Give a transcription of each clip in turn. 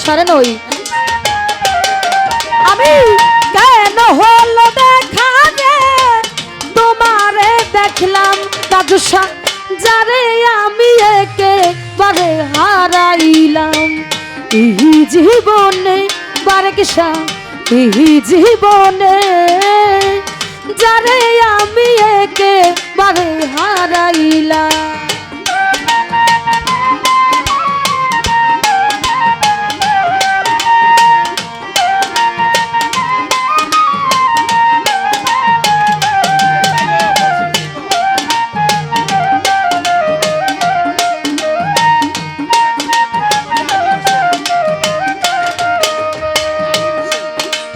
সরে নই আমি কেন হলো দেখা রে তোমারে দেখলাম দাদুসা যারে আমি একেবারে হারাইলাম এই জীবনে বারেকসা এই জীবনে যারে আমি একেবারে হারাইলাম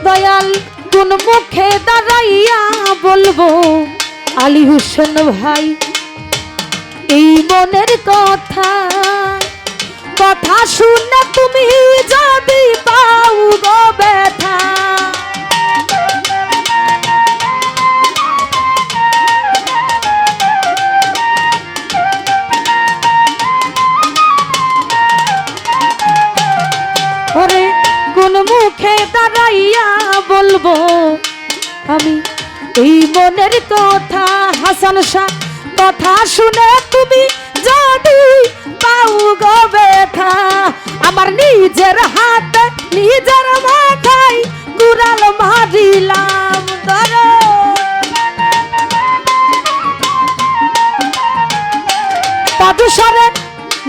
দয়াল কোন মুখে দাঁড়াইয়া বলবো আলী হোসেন ভাই এই মনের কথা কথা শুনে তুমি যদি পাও গো ব্যথা ওরে কোন মুখে দাঁড়াইয়া বলবো আমি এই মনের কথা হাসান শাহ কথা শুনে তুমি যদি পাও গো ব্যথা আমার নিজের হাতে নিজের মাথায় কুড়াল মারিলাম ধরো দাদুসারে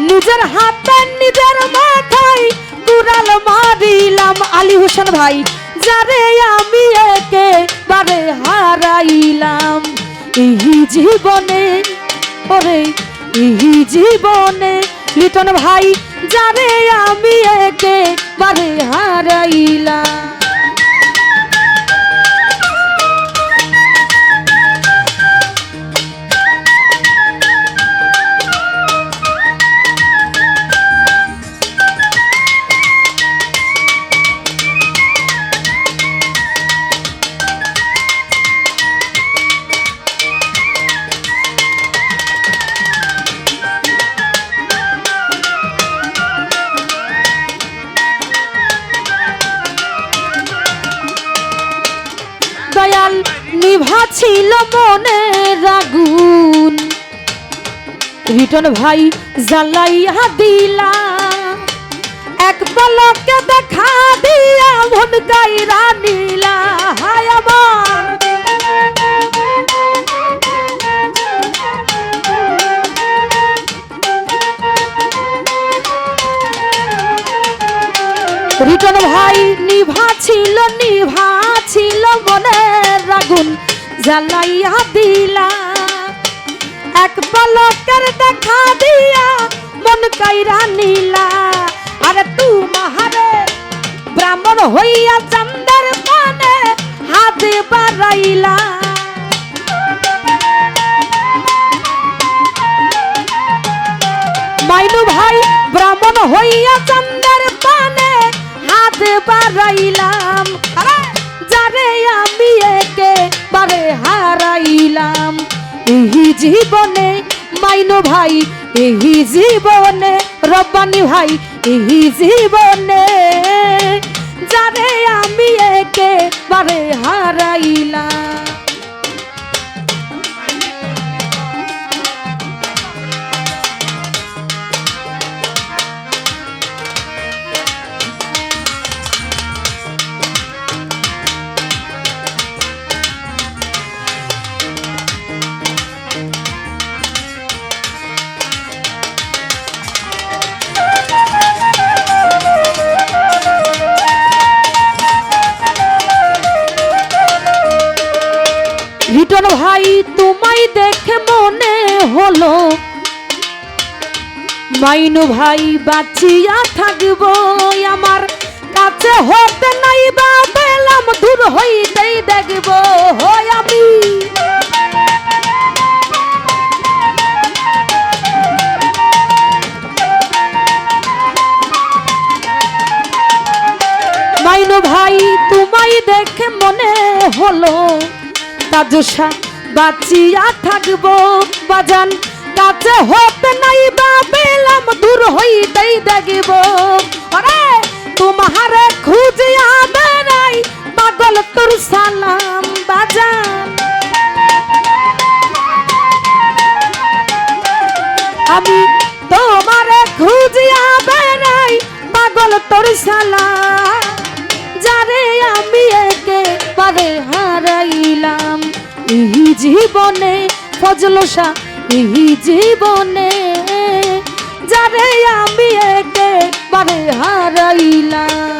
নিজের হাতে নিজের মাথায় কুড়াল মারিলাম আলী হোসেন ভাই যারে আমি একেবারে হারাইলাম এই জীবনে ওরে এই জীবনে লিটন ভাই যারে আমি একেবারে হারাইলাম দয়াল নিভা ছিল মনের আগুন রিটন ভাই জ্বালাইয়া দিলা এক পলকে দেখা দিয়া মন কাইরা নিলা হায় আমার রিটন ভাই নিভা ছিল মনের আগুন জ্বালাইয়া দিলা এক পলকের দেখা দিয়া মন কাইরা নিলা আরে তুমারে ব্রাহ্মণ হইয়া চন্দ্রের পানে হাত বাড়াইলা মাইনু ভাই ব্রাহ্মণ হইয়া চন্দ্রের পানে হাত বাড়াইলাম যারে আমি একেবারে হারাইলাম এই জীবনে মাইনু ভাই এই জীবনে রব্বানি ভাই এই জীবনে যারে আমি একেবারে হারাইলাম রিটন ভাই তোমায় দেখে মনে হলো মাইনু ভাই বাঁচিয়া থাকবো আমার কাছে হতে নাই বা পেলাম দূর হইতেই দেখবো আমি মাইনু ভাই তোমায় দেখে মনে হলো তাজুসা বাঁচিয়া থাকবো বাজান কাছে হতে নাই বা পেলাম দূর হইতেই দেখব আরে তোমারে খুঁজিয়া বেড়াই পাগল তোর সালাম বাজান আমি তোমারে খুঁজিয়া বেড়াই পাগল তোর সালাম যারে আমি একেবারে হারাইলাম এই জীবনে ফজলসা এই জীবনে যারে আমি একেবারে হারাইলাম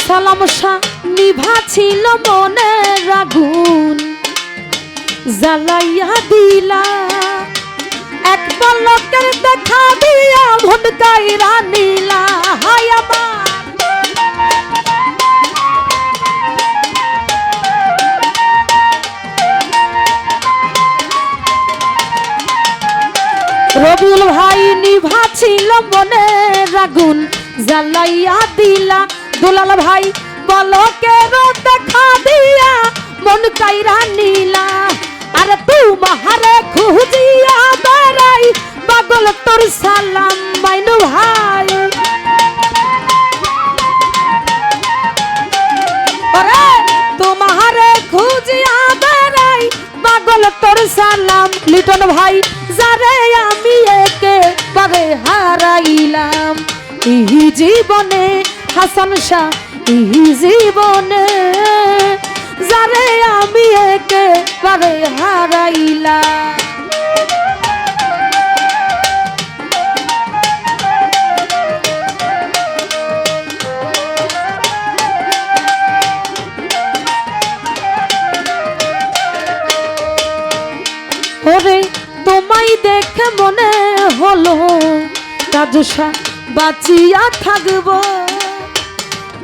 সালামশা নিভা ছিল মনের আগুন জ্বালাইয়া দিলা এক পলকের দেখা দিয়া মন কাইরা নিলা হায় আমার রবিউল ভাই নিভা ছিল মনের আগুন জ্বালাইয়া দিলা দুলাল ভাই পলকের দেখা দিয়া মন কাইরা নীলা আর তোমারে খুঁজিয়া বেড়াই পাগল তোর সালাম মাইনু ভাই ওরে তোমারে খুঁজিয়া বেড়াই পাগল তোর সালাম লিটন ভাই যারে আমি একেবারে হারাইলাম এই জীবনে হাসান শাহ এই জীবনে যারে আমি একেবারে হারাইলাম ওরে তোমায় দেখে মনে হলো রাজসা বাঁচিয়া থাকবো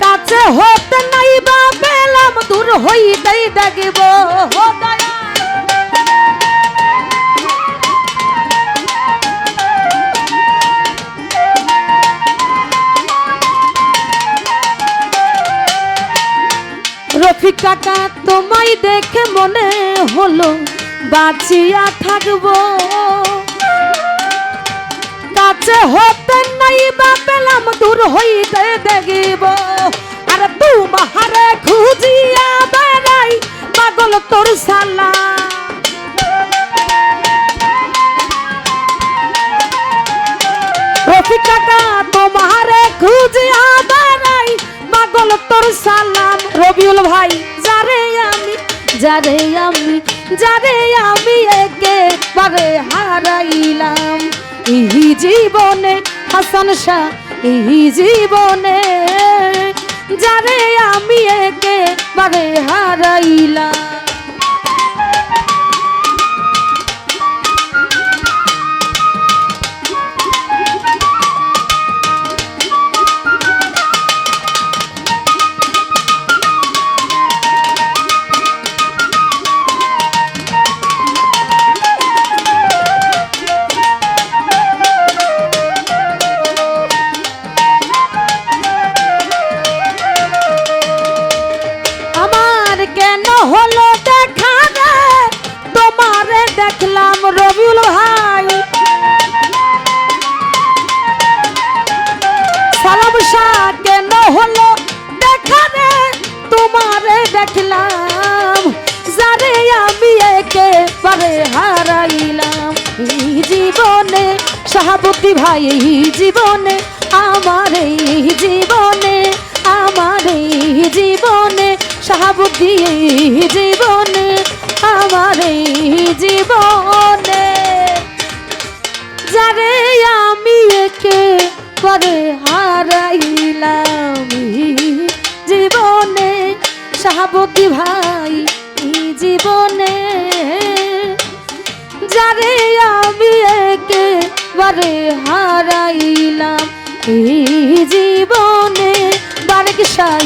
কাছে হতে নাই বা পেলাম দূর হইতেই দেখব রফিক কাকা তোমায় দেখে মনে হলো বাঁচিয়া থাকবো কাছে হতে নাই বা পেলাম দূর হইতে দেখব আর তোমারে খুঁজিয়া বেড়াই পাগল তোর সালাম রফিক কাকা তোমারে খুঁজিয়া বেড়াই পাগল তোর সালাম রবিউল ভাই যারে আমি একেবারে হারাইলাম এই জীবনে হাসান শাহ এই জীবনে যারে আমি একেবারে হারাইলাম কেন হলো দেখা রে তোমারে দেখলাম রবিউল ভাই সালাম শাহ কেন হলো দেখা রে তোমারে দেখলাম যারে আমি একেবারে হারাইলাম এই জীবনে শাহাবুদ্দি ভাই এই জীবনে আমার এই জীবনে আমার এই জীবনে শাহাবুদ্দি জীবনে আমার এই জীবনে যারে আমি একেবারে হারাইলাম জীবনে শাহাবুদ্দি ভাই জীবনে যারে আমি একেবারে হারাইলাম এই জীবনে বারেক শাহ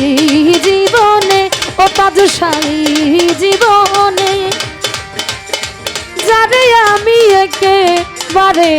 জীবনে ও তাজশাহী জীবনে যারে আমি একেবারে